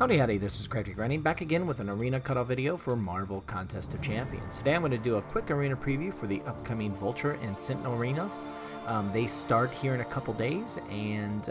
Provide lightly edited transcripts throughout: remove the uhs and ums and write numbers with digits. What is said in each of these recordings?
Howdy howdy, this is Crafty Granny back again with an arena cutoff video for Marvel Contest of Champions. Today I'm going to do a quick arena preview for the upcoming Vulture and Sentinel arenas. They start here in a couple days, and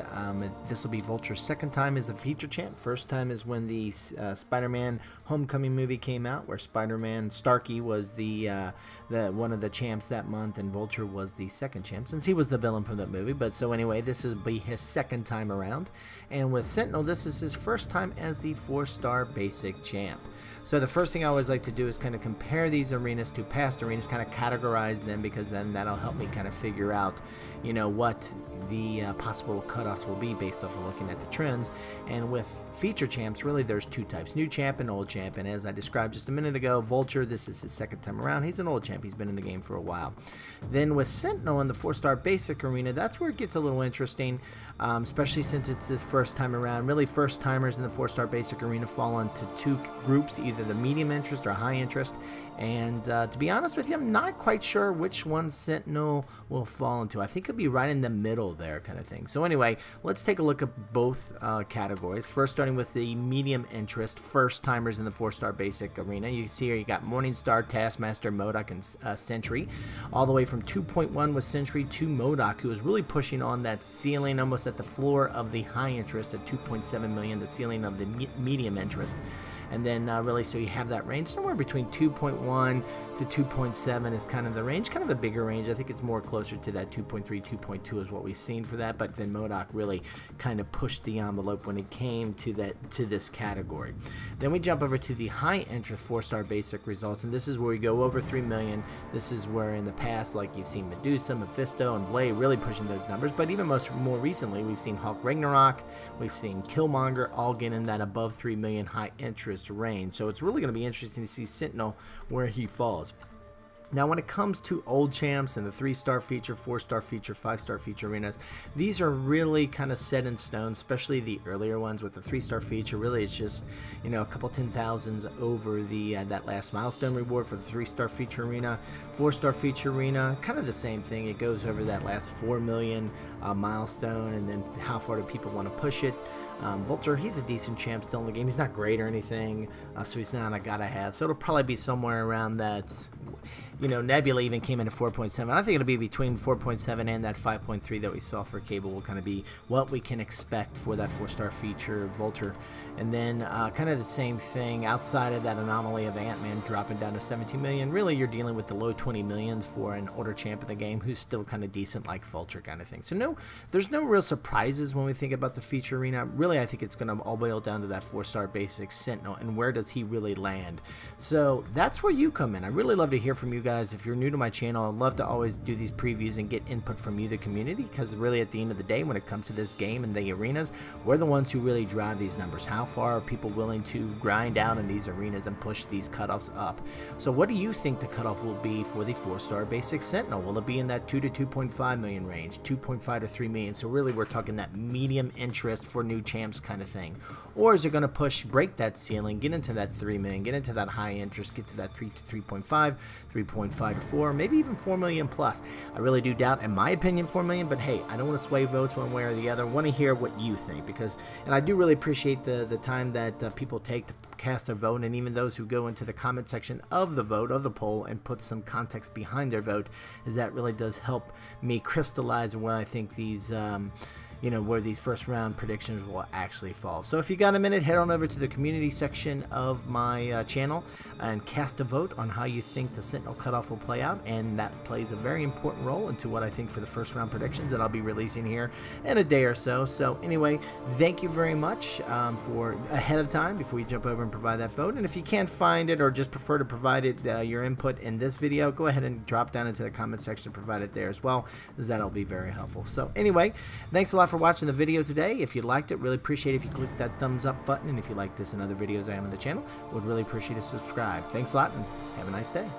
this will be Vulture's second time as a feature champ. First time is when the Spider-Man Homecoming movie came out, where Spider-Man Starkey was the one of the champs that month, and Vulture was the second champ, since he was the villain from that movie. But so anyway, this will be his second time around, and with Sentinel, this is his first time as the 4-star basic champ. So the first thing I always like to do is kind of compare these arenas to past arenas, kind of categorize them, because then that'll help me kind of figure out, you know, what the possible cutoffs will be based off of looking at the trends. And with feature champs, really there's two types, new champ and old champ. And as I described just a minute ago, Vulture, this is his second time around. He's an old champ. He's been in the game for a while. Then with Sentinel in the 4-star basic arena, that's where it gets a little interesting, especially since it's his first time around. Really, first timers in the 4-star basic arena fall into two groups, either the medium interest or high interest. And to be honest with you, I'm not quite sure which one Sentinel will fall into. I think it'll be right in the middle there, kind of thing. So anyway, let's take a look at both categories. First, starting with the medium interest, first timers in the 4-star basic arena. You can see here you got Morningstar, Taskmaster, MCOC, and Sentry, all the way from 2.1 with Sentry to MCOC, who is really pushing on that ceiling, almost at the floor of the high interest at 2.7 million, the ceiling of the medium interest. And then really, so you have that range somewhere between 2.1 to 2.7 is kind of the range, kind of the bigger range. I think it's more closer to that 2.3, 2.2 is what we've seen for that. But then MCOC really kind of pushed the envelope when it came to this category. Then we jump over to the high interest 4-star basic results, and this is where we go over 3 million. This is where in the past, like you've seen Medusa, Mephisto, and Blade really pushing those numbers. But even more recently, we've seen Hulk Ragnarok, we've seen Killmonger, all getting that above 3 million high interest range. So it's really going to be interesting to see Sentinel where he falls. Now, when it comes to old champs and the 3-star feature, 4-star feature, 5-star feature arenas, these are really kind of set in stone, especially the earlier ones. With the 3-star feature, really it's just, you know, a couple 10,000s over the that last milestone reward for the 3-star feature arena. 4-star feature arena, kind of the same thing. It goes over that last 4 million milestone, and then how far do people want to push it. Vulture, he's a decent champ still in the game. He's not great or anything, so he's not a gotta have. So it'll probably be somewhere around that. You know, Nebula even came in at 4.7. I think it'll be between 4.7 and that 5.3 that we saw for Cable will kind of be what we can expect for that 4-star feature Vulture. And then kind of the same thing outside of that anomaly of Ant-Man dropping down to 17 million. Really, you're dealing with the low 20 millions for an older champ in the game who's still kind of decent, like Vulture kind of thing. So no, there's no real surprises when we think about the feature arena. Really, I think it's going to all boil down to that 4-star basic Sentinel and where does he really land. So that's where you come in. I really love to hear from you guys. If you're new to my channel, I'd love to always do these previews and get input from you, the community, because really at the end of the day, when it comes to this game and the arenas, we're the ones who really drive these numbers. How far are people willing to grind out in these arenas and push these cutoffs up? So what do you think the cutoff will be for the 4-star basic Sentinel? Will it be in that 2 to 2.5 million range, 2.5 to 3 million? So really we're talking that medium interest for new champs kind of thing. Or is it going to break that ceiling, get into that 3 million, get into that high interest, get to that 3 to 3.5, 3.5 to 4, maybe even 4 million plus? I really do doubt, in my opinion, 4 million, but hey, I don't want to sway votes one way or the other. I want to hear what you think, because, and I do really appreciate the time that people take to cast their vote, and even those who go into the comment section of the vote, of the poll, and put some context behind their vote, as that really does help me crystallize where I think these you know, where these first round predictions will actually fall. So if you got a minute, head on over to the community section of my channel and cast a vote on how you think the Sentinel cutoff will play out, and that plays a very important role into what I think for the first round predictions that I'll be releasing here in a day or so. So anyway, thank you very much for ahead of time before you jump over and provide that vote. And if you can't find it or just prefer to provide it your input in this video, go ahead and drop down into the comment section and provide it there as well, as that'll be very helpful. So anyway, thanks a lot for watching the video today. If you liked it, really appreciate it if you click that thumbs up button, and if you like this and other videos I have on the channel, would really appreciate a subscribe. Thanks a lot, and have a nice day.